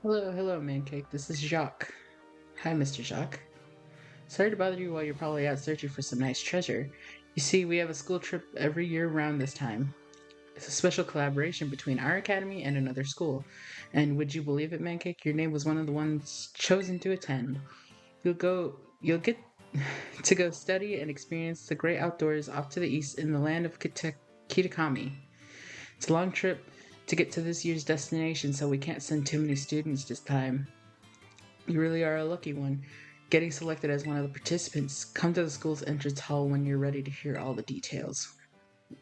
Hello, Mancake. This is Jacques. Hi, Mr. Jacques. Sorry to bother you while you're probably out searching for some nice treasure. You see, we have a school trip every year around this time. It's a special collaboration between our academy and another school. And would you believe it, Mancake? Your name was one of the ones chosen to attend. You'll get to go study and experience the great outdoors off to the east in the land of Kitakami. It's a long trip to get to this year's destination, so we can't send too many students this time. You really are a lucky one. Getting selected as one of the participants, come to the school's entrance hall when you're ready to hear all the details.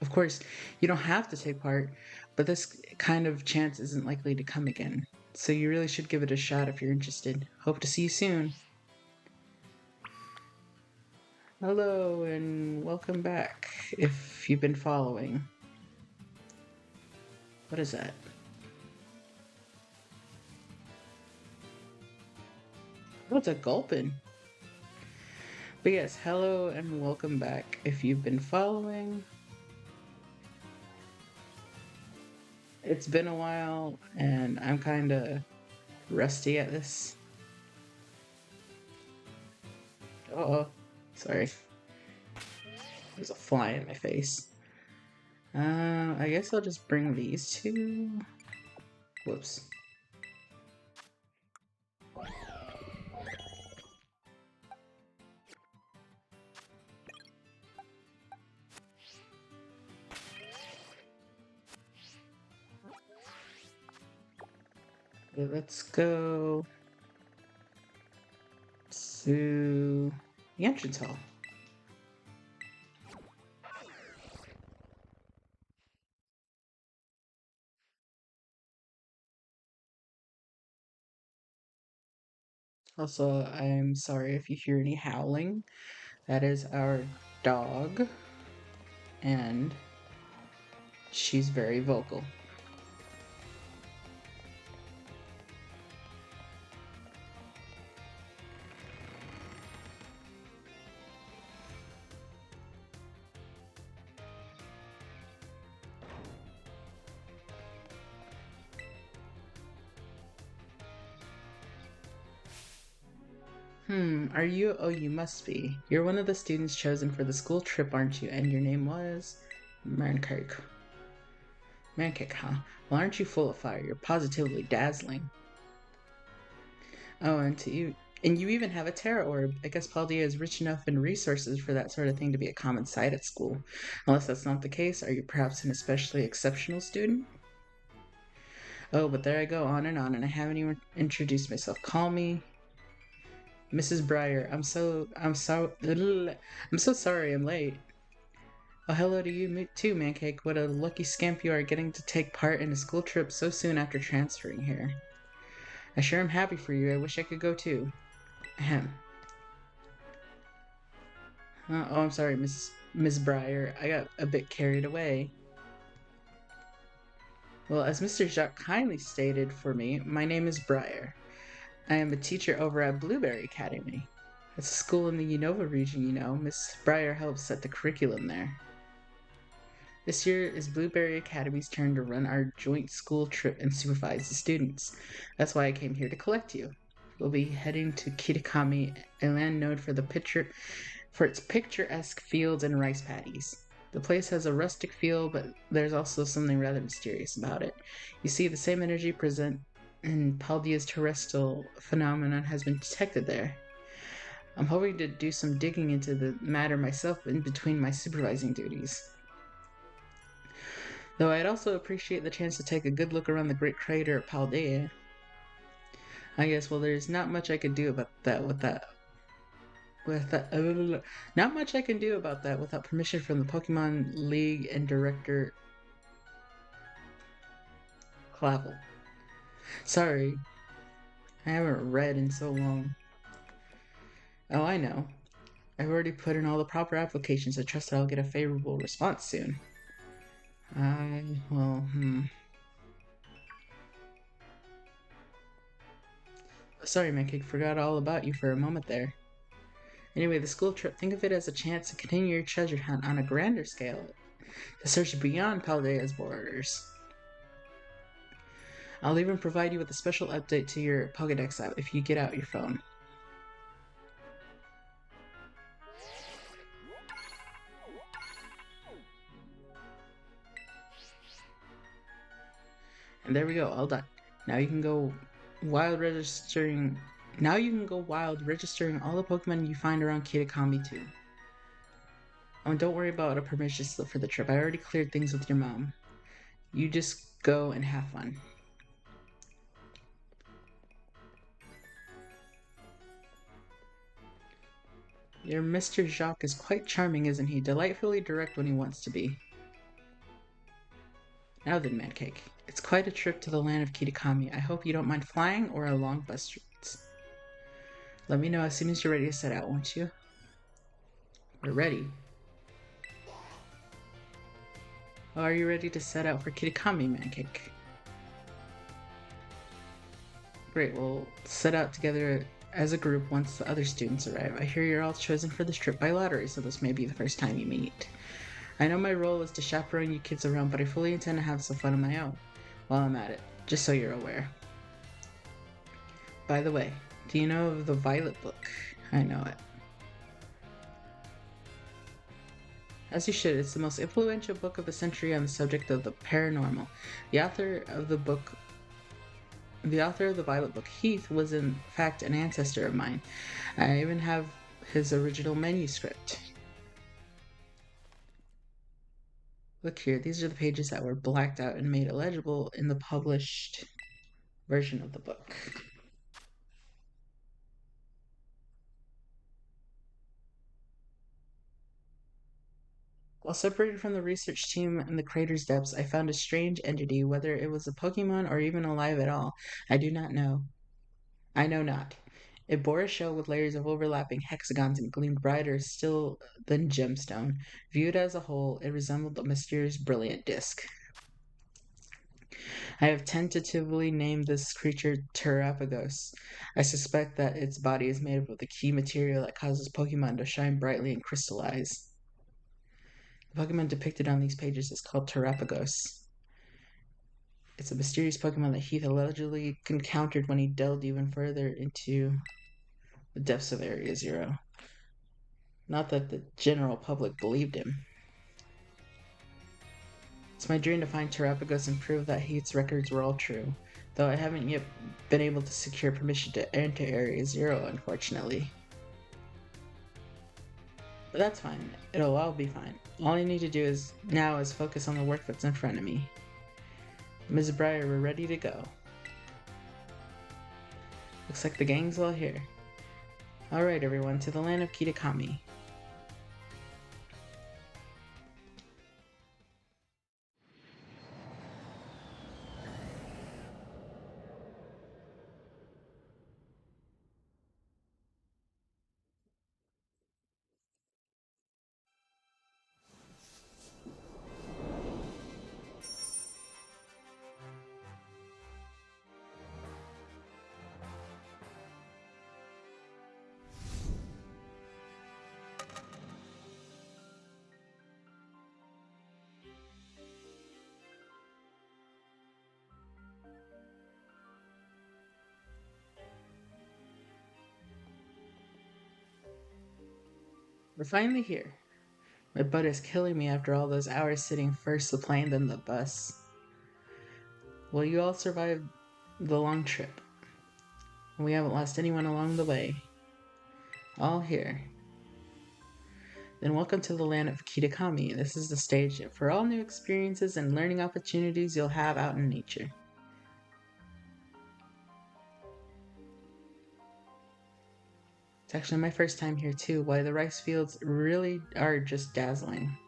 Of course, you don't have to take part, but this kind of chance isn't likely to come again. So you really should give it a shot if you're interested. Hope to see you soon. Hello and welcome back if you've been following. What is that? What's a gulpin? But yes, hello and welcome back if you've been following. It's been a while and I'm kind of rusty at this. Oh, sorry. There's a fly in my face. I guess I'll just bring these two. Whoops. Okay, let's go to the entrance hall. Also, I'm sorry if you hear any howling. That is our dog, and she's very vocal. Are you? Oh, you must be. You're one of the students chosen for the school trip, aren't you? And your name was Mancake. Mancake, huh? Well, aren't you full of fire? You're positively dazzling. Oh, and you even have a Terra Orb. I guess Paldea is rich enough in resources for that sort of thing to be a common sight at school. Unless that's not the case, are you perhaps an especially exceptional student? Oh, but there I go on, and I haven't even introduced myself. Call me Mrs. Breyer. I'm so sorry I'm late. Oh, hello to you too, Mancake. What a lucky scamp you are getting to take part in a school trip so soon after transferring here. I sure am happy for you. I wish I could go too. Ahem. Oh, I'm sorry, Miss Breyer. I got a bit carried away. Well, as Mr. Jacques kindly stated for me, my name is Breyer. I am a teacher over at Blueberry Academy. It's a school in the Unova region, you know. Miss Breyer helps set the curriculum there. This year is Blueberry Academy's turn to run our joint school trip and supervise the students. That's why I came here to collect you. We'll be heading to Kitakami, a land known for its picturesque fields and rice paddies. The place has a rustic feel, but there's also something rather mysterious about it. You see, the same energy present in Paldea's terrestrial phenomenon has been detected there. I'm hoping to do some digging into the matter myself in between my supervising duties. Though I'd also appreciate the chance to take a good look around the great crater at Paldea. I guess, well, there's not much I could do about that not much I can do about that without permission from the Pokemon League and Director Clavel. Sorry, I haven't read in so long. Oh, I know. I've already put in all the proper applications. I trust that I'll get a favorable response soon. Well, Sorry, Mankey, forgot all about you for a moment there. Anyway, the school trip, think of it as a chance to continue your treasure hunt on a grander scale, to search beyond Paldea's borders. I'll even provide you with a special update to your Pokedex app if you get out your phone. And there we go, all done. Now you can go wild registering. Now you can go wild registering all the Pokemon you find around Kitakami too. Oh, and don't worry about a permission slip for the trip. I already cleared things with your mom. You just go and have fun. Your Mr. Jacques is quite charming, isn't he? Delightfully direct when he wants to be. Now then, Mancake. It's quite a trip to the land of Kitakami. I hope you don't mind flying or a long bus route. Let me know as soon as you're ready to set out, won't you? We're ready. Oh, are you ready to set out for Kitakami, Mancake? Great, we'll set out together as a group once the other students arrive. I hear you're all chosen for this trip by lottery, so this may be the first time you meet. I know my role is to chaperone you kids around, but I fully intend to have some fun of my own while I'm at it, just so you're aware. By the way, do you know of the Violet book? I know it. As you should, it's the most influential book of the century on the subject of the paranormal. The author of the Violet book, Heath, was in fact an ancestor of mine. I even have his original manuscript. Look here, these are the pages that were blacked out and made illegible in the published version of the book. While separated from the research team in the crater's depths, I found a strange entity. Whether it was a Pokemon or even alive at all, I do not know. I know not. It bore a shell with layers of overlapping hexagons and gleamed brighter still than gemstone. Viewed as a whole, it resembled a mysterious brilliant disk. I have tentatively named this creature Terapagos. I suspect that its body is made up of the key material that causes Pokemon to shine brightly and crystallize. The Pokemon depicted on these pages is called Terapagos. It's a mysterious Pokemon that Heath allegedly encountered when he delved even further into the depths of Area Zero. Not that the general public believed him. It's my dream to find Terapagos and prove that Heath's records were all true, though I haven't yet been able to secure permission to enter Area Zero, unfortunately. But that's fine. It'll all be fine. All I need to do now is focus on the work that's in front of me. Ms. Breyer, we're ready to go. Looks like the gang's all here. Alright everyone, to the land of Kitakami. We're finally here. My butt is killing me after all those hours sitting first the plane, then the bus. Will you all survive the long trip? We haven't lost anyone along the way. All here. Then welcome to the land of Kitakami. This is the stage for all new experiences and learning opportunities you'll have out in nature. It's actually my first time here too. Why, the rice fields really are just dazzling.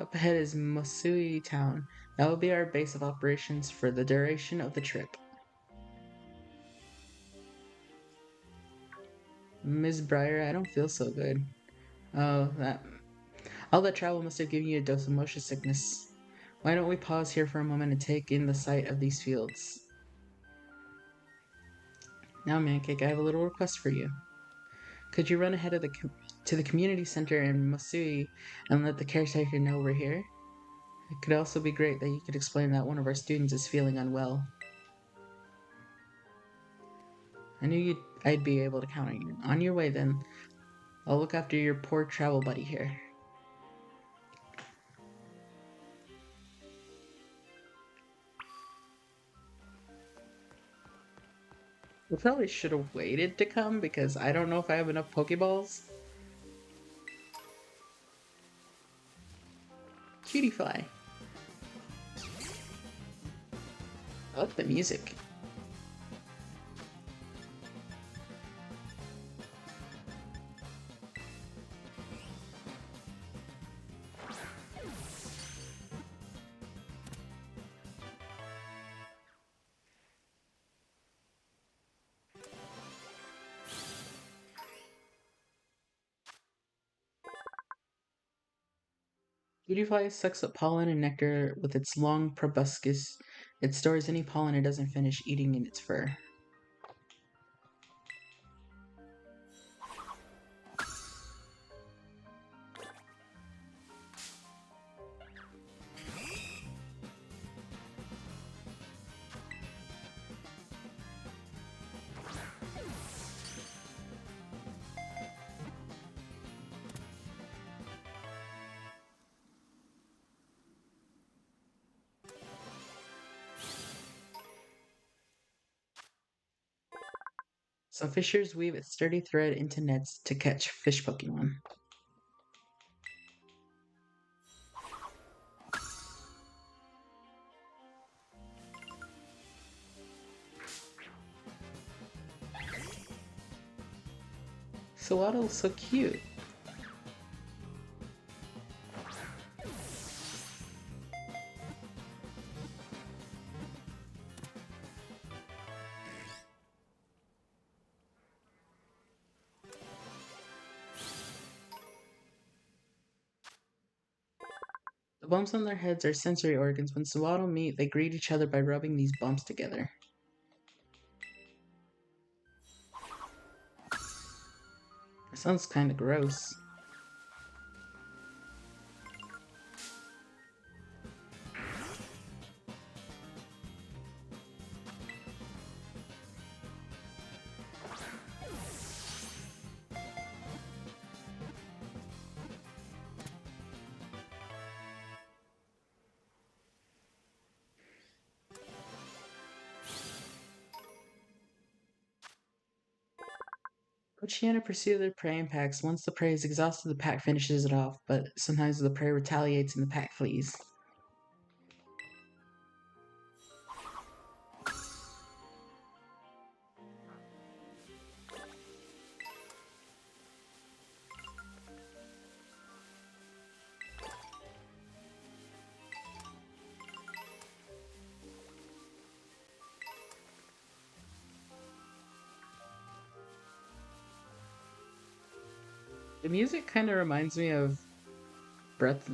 Up ahead is Mosui Town. That will be our base of operations for the duration of the trip. Ms. Breyer, I don't feel so good. Oh, all that travel must have given you a dose of motion sickness. Why don't we pause here for a moment and take in the sight of these fields? Now, Mancake, I have a little request for you. Could you run ahead to the community center in Mosui and let the caretaker know we're here? It could also be great that you could explain that one of our students is feeling unwell. I knew I'd be able to count on you. On your way then. I'll look after your poor travel buddy here. We probably should have waited to come because I don't know if I have enough Pokeballs. Cutie fly. I like the music. Cutie fly sucks up pollen and nectar with its long proboscis. It stores any pollen it doesn't finish eating in its fur. Some fishers weave a sturdy thread into nets to catch fish Pokemon. Sawaddle's so cute. The bumps on their heads are sensory organs. When Sawaddle meet, they greet each other by rubbing these bumps together. That sounds kinda gross. Pochiana pursue their prey in packs. Once the prey is exhausted, the pack finishes it off, but sometimes the prey retaliates and the pack flees. The music kind of reminds me of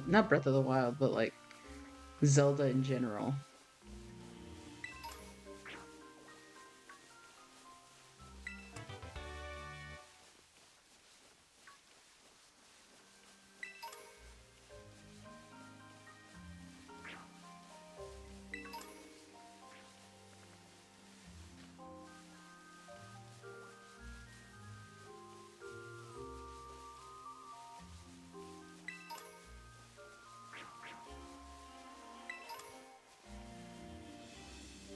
not Breath of the Wild, but like Zelda in general.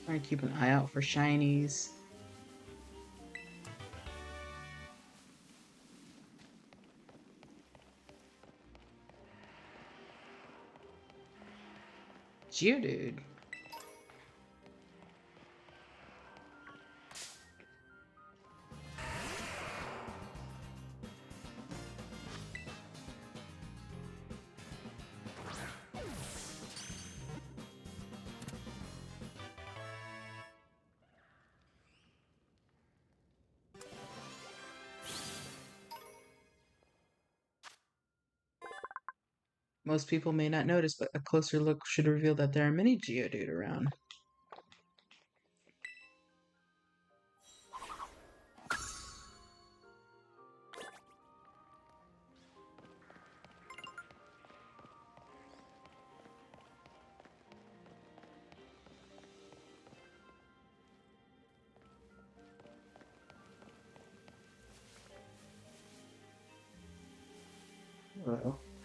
Trying to keep an eye out for shinies. Geodude. Most people may not notice, but a closer look should reveal that there are many Geodude around.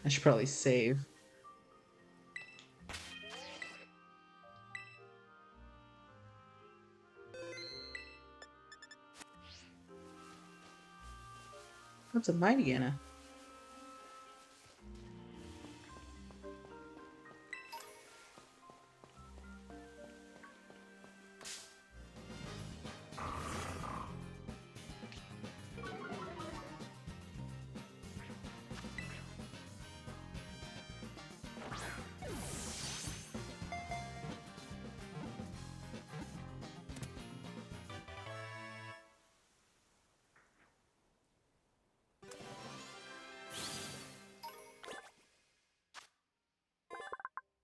I should probably save. What's a mighty Anna?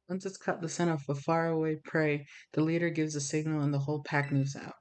Once it's caught the scent of a faraway prey, the leader gives a signal and the whole pack moves out.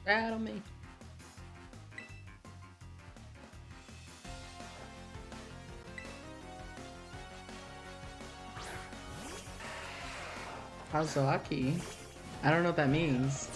Rattle me. Hazoaki? I don't know what that means.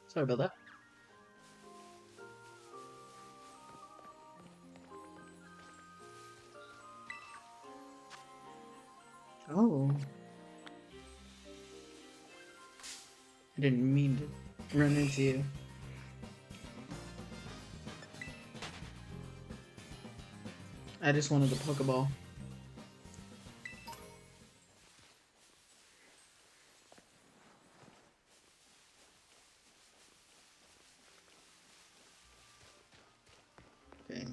Sorry about that. Oh. I didn't mean to run into you. I just wanted the Pokeball. Okay.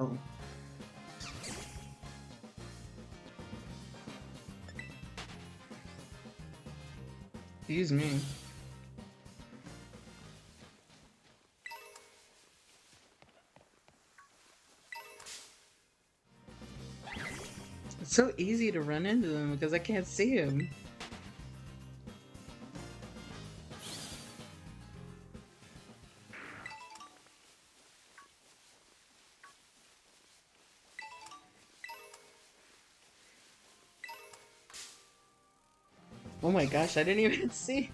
Oh. Excuse me. It's so easy to run into them because I can't see them. Oh my gosh, I didn't even see.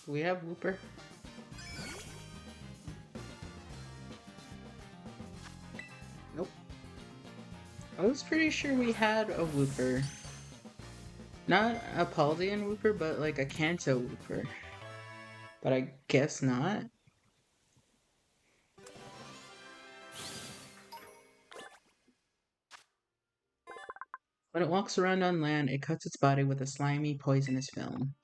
Do we have Wooper? Nope. I was pretty sure we had a Wooper. Not a Paldean Wooper, but like a Kanto Wooper. But I guess not. When it walks around on land, it coats its body with a slimy, poisonous film.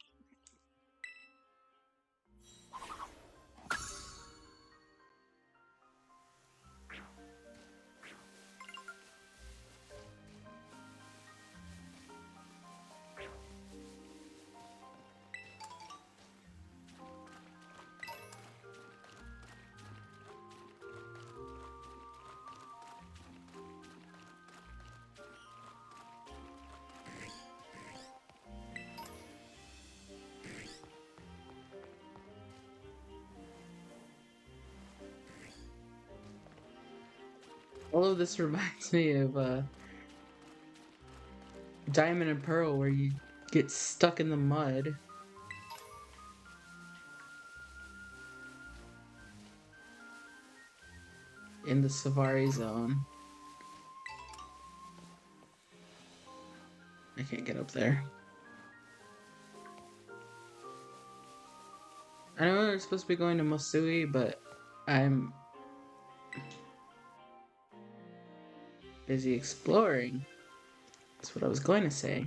All of this reminds me of Diamond and Pearl, where you get stuck in the mud in the Savari zone. I can't get up there. I know we're supposed to be going to Mosui, but I'm busy exploring. That's what I was going to say.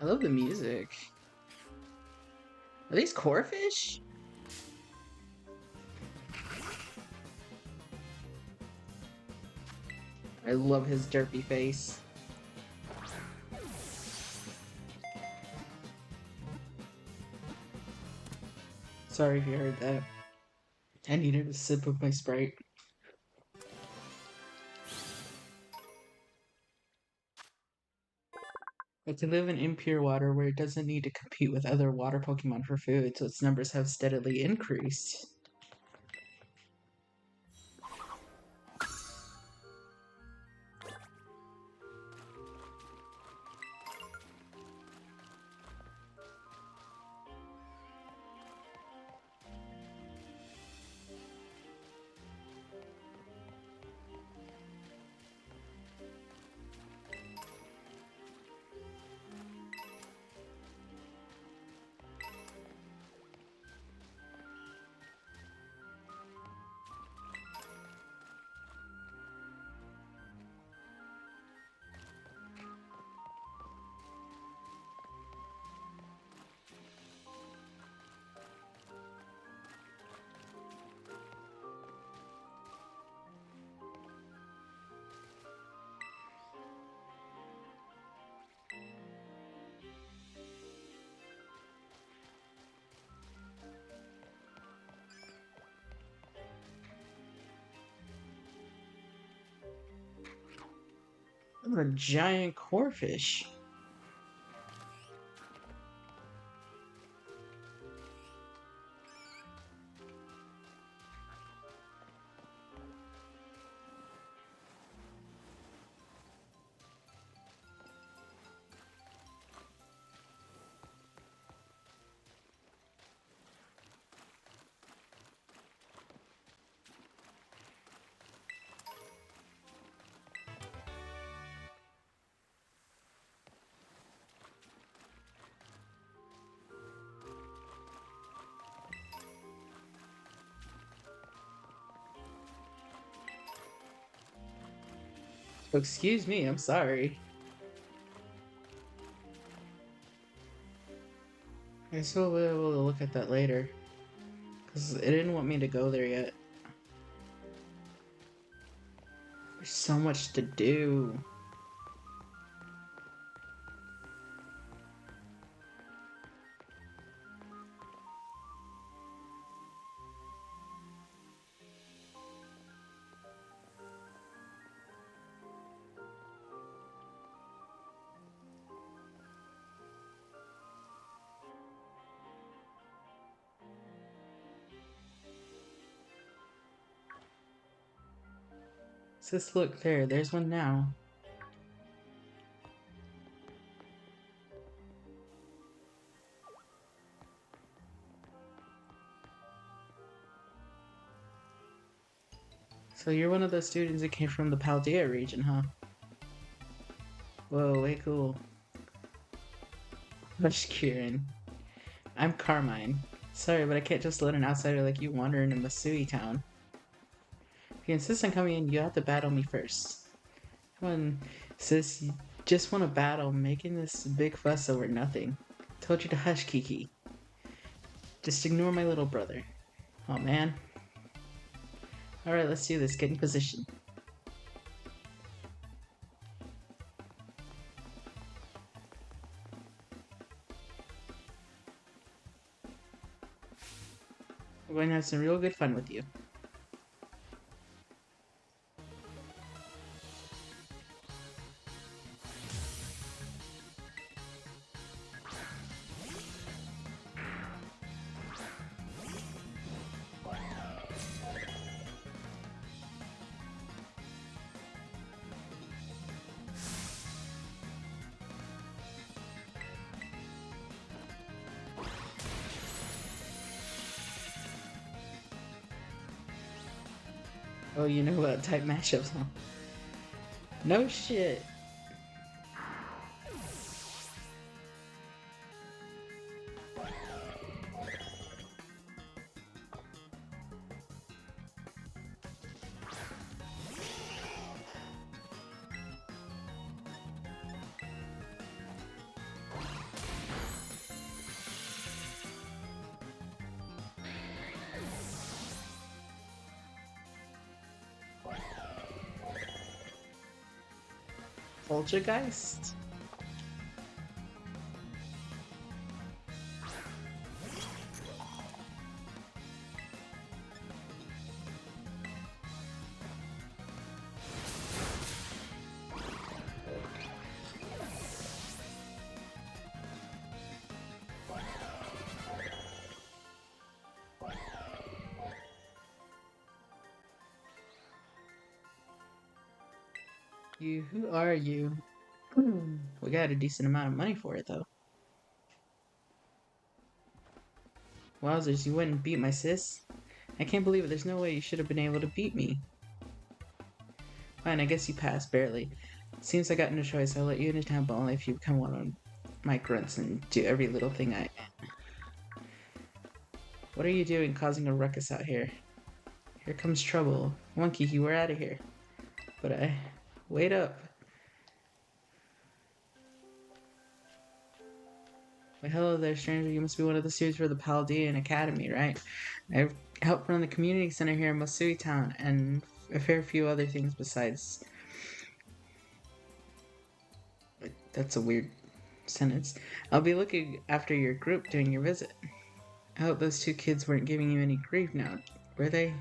I love the music. Are these corefish? I love his derpy face. Sorry if you heard that. I needed a sip of my Sprite. It can live in impure water where it doesn't need to compete with other water Pokemon for food, so its numbers have steadily increased. Look at a giant corefish. Excuse me, I'm sorry. I guess we'll be able to look at that later. Because it didn't want me to go there yet. There's so much to do. Sis, look there, there's one now. So you're one of those students that came from the Paldea region, huh? Whoa, way cool. Hush, Kieran. I'm Carmine. Sorry, but I can't just let an outsider like you wander into Masui Town. If you insist on coming in, you have to battle me first. Come on, sis. You just want to battle, making this big fuss over nothing. Told you to hush, Kiki. Just ignore my little brother. Oh man. Alright, let's do this. Get in position. We're going to have some real good fun with you. Oh, you know about type matchups, huh? No shit. Poltergeist? Who are you? We got a decent amount of money for it, though. Wowzers, you wouldn't beat my sis? I can't believe it. There's no way you should have been able to beat me. Fine, I guess you passed, barely. Seems I got no choice. I'll let you into town, but only if you become one of my grunts and do every little thing I... What are you doing causing a ruckus out here? Here comes trouble. Come on, Kiki, we're out of here. But wait up. Well, hello there, stranger. You must be one of the students for the Paldean Academy, right? I help run the community center here in Masui Town, and a fair few other things besides. That's a weird sentence. I'll be looking after your group during your visit. I hope those two kids weren't giving you any grief now, were they?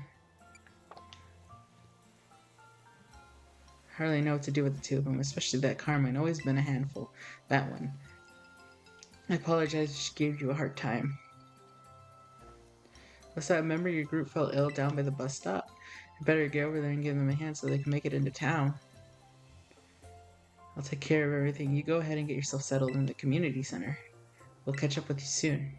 Hardly know what to do with the two of them, especially that Carmine. Always been a handful. That one. I apologize if she gave you a hard time. What's that? Remember your group fell ill down by the bus stop? I better get over there and give them a hand so they can make it into town. I'll take care of everything. You go ahead and get yourself settled in the community center. We'll catch up with you soon.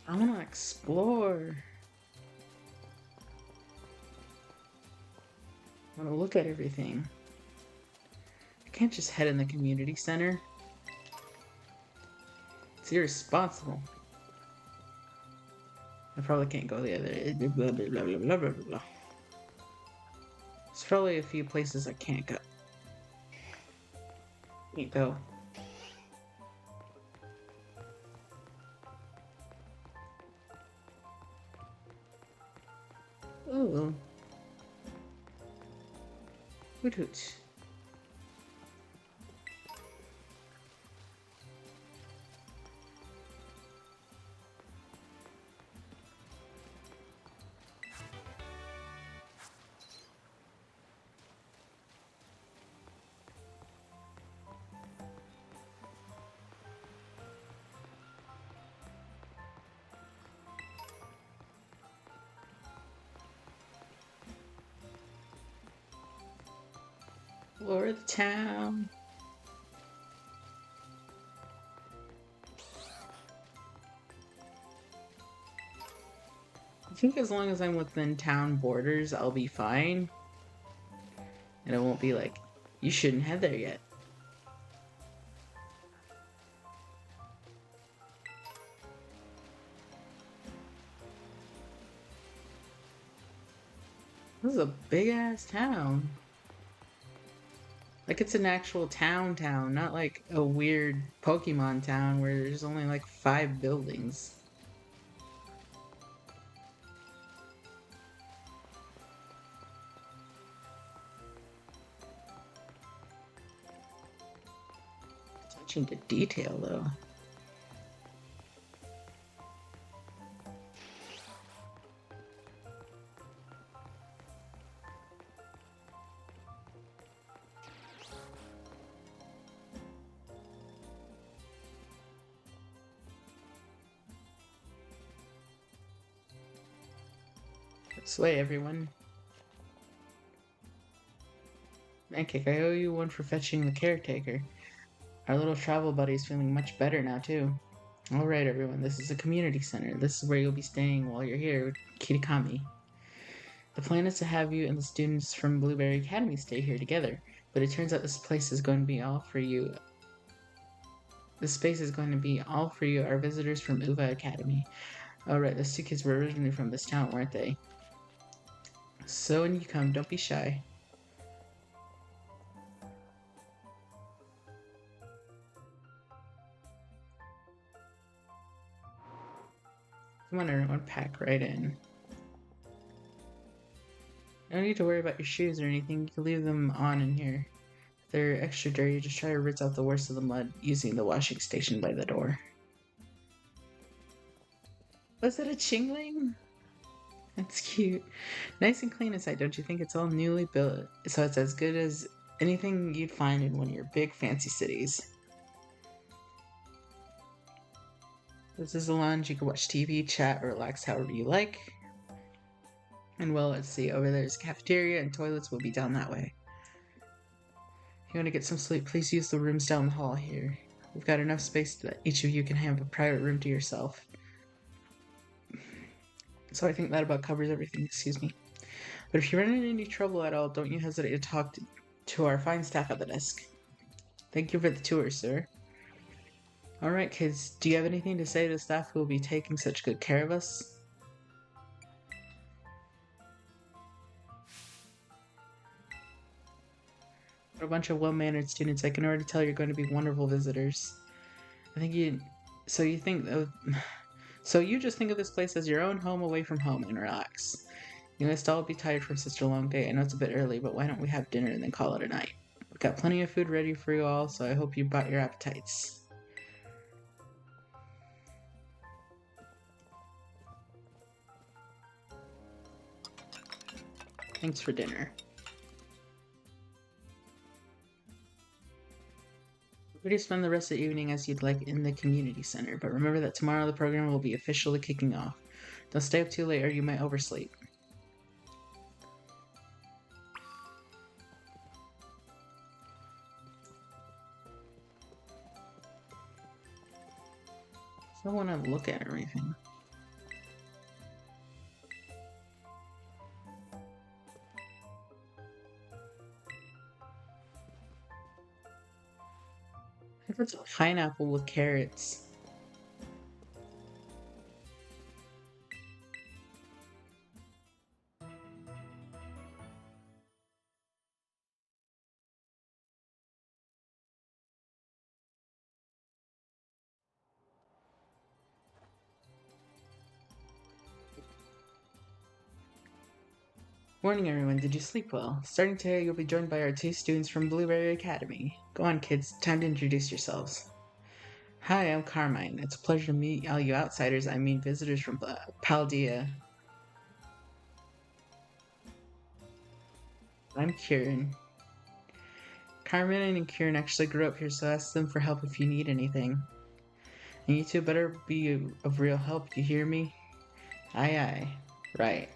I want to explore. I want to look at everything. I can't just head in the community center. It's irresponsible. I probably can't go the other. Blah, blah, blah, blah, blah, blah, blah. There's probably a few places I can't go. Can't go. Ooh. Hoot hoot. Explore the town. I think as long as I'm within town borders, I'll be fine. And it won't be like, you shouldn't head there yet. This is a big ass town. Like it's an actual town, not like a weird Pokemon town where there's only like 5 buildings. Attention to detail though. This way, everyone. Mancake, I owe you one for fetching the caretaker. Our little travel buddy's feeling much better now, too. Alright, everyone, this is a community center. This is where you'll be staying while you're here with Kitakami. The plan is to have you and the students from Blueberry Academy stay here together, but it turns out this place is going to be all for you. This space is going to be all for you, our visitors from Unova Academy. Alright, those 2 kids were originally from this town, weren't they? So when you come, don't be shy. Come on, everyone, pack right in. No need to worry about your shoes or anything. You can leave them on in here. If they're extra dirty, just try to rinse out the worst of the mud using the washing station by the door. Was it a chingling? That's cute. Nice and clean inside, don't you think? It's all newly built, so it's as good as anything you'd find in one of your big fancy cities. This is a lounge. You can watch TV, chat, or relax however you like. And well, let's see. Over there's a cafeteria and toilets will be down that way. If you want to get some sleep, please use the rooms down the hall here. We've got enough space that each of you can have a private room to yourself. So I think that about covers everything, excuse me. But if you run into any trouble at all, don't you hesitate to talk to our fine staff at the desk. Thank you for the tour, sir. Alright, kids, do you have anything to say to the staff who will be taking such good care of us? What a bunch of well-mannered students. I can already tell you're going to be wonderful visitors. I think you... So you think... So you just think of this place as your own home away from home and relax. You must all be tired from such a long day. I know it's a bit early, but why don't we have dinner and then call it a night? We've got plenty of food ready for you all, so I hope you brought your appetites. Thanks for dinner. We're going to spend the rest of the evening as you'd like in the community center, but remember that tomorrow the program will be officially kicking off. Don't stay up too late or you might oversleep. I don't want to look at everything. If it's a pineapple with carrots. Morning, everyone. Did you sleep well? Starting today, you'll be joined by our 2 students from Blueberry Academy. Go on, kids. Time to introduce yourselves. Hi, I'm Carmine. It's a pleasure to meet all you outsiders. I mean visitors from Paldea. I'm Kieran. Carmen and Kieran actually grew up here, so ask them for help if you need anything. And you two better be of real help, you hear me? Aye aye. Right.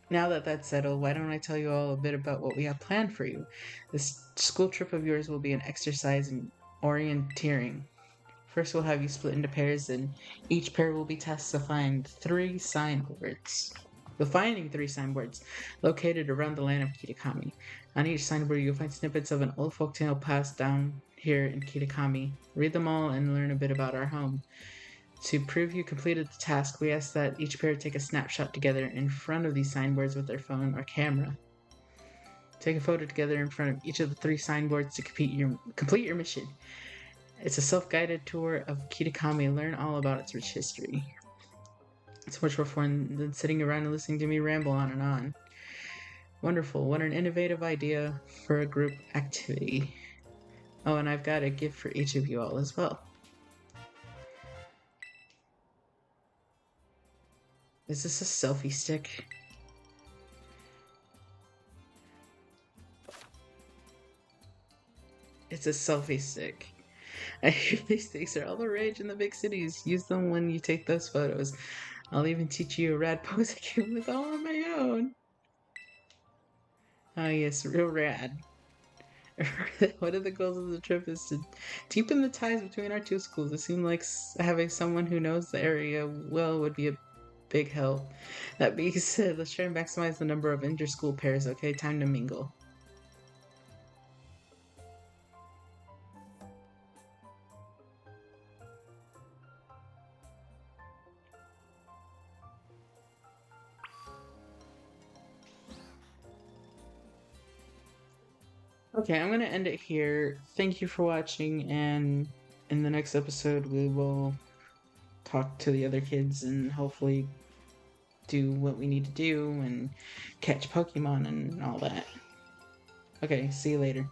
Now that that's settled, why don't I tell you all a bit about what we have planned for you? This school trip of yours will be an exercise in orienteering. First, we'll have you split into pairs, and each pair will be tasked to find 3 signboards. You'll finding 3 signboards located around the land of Kitakami. On each signboard, you'll find snippets of an old folktale passed down here in Kitakami. Read them all and learn a bit about our home. To prove you completed the task, we ask that each pair take a snapshot together in front of these signboards with their phone or camera. Take a photo together in front of each of the 3 signboards to complete your mission. It's a self-guided tour of Kitakami. Learn all about its rich history. It's much more fun than sitting around and listening to me ramble on and on. Wonderful. What an innovative idea for a group activity. Oh, and I've got a gift for each of you all as well. Is this a selfie stick? It's a selfie stick. I hear these things are all the rage in the big cities. Use them when you take those photos. I'll even teach you a rad pose I came with all on my own. Oh yes, real rad. One of the goals of the trip is to deepen the ties between our 2 schools. It seemed like having someone who knows the area well would be a big help. That being said, let's try and maximize the number of inter-school pairs, okay? Time to mingle. Okay, I'm gonna end it here. Thank you for watching, and in the next episode we will talk to the other kids and hopefully do what we need to do and catch Pokemon and all that. Okay, see you later.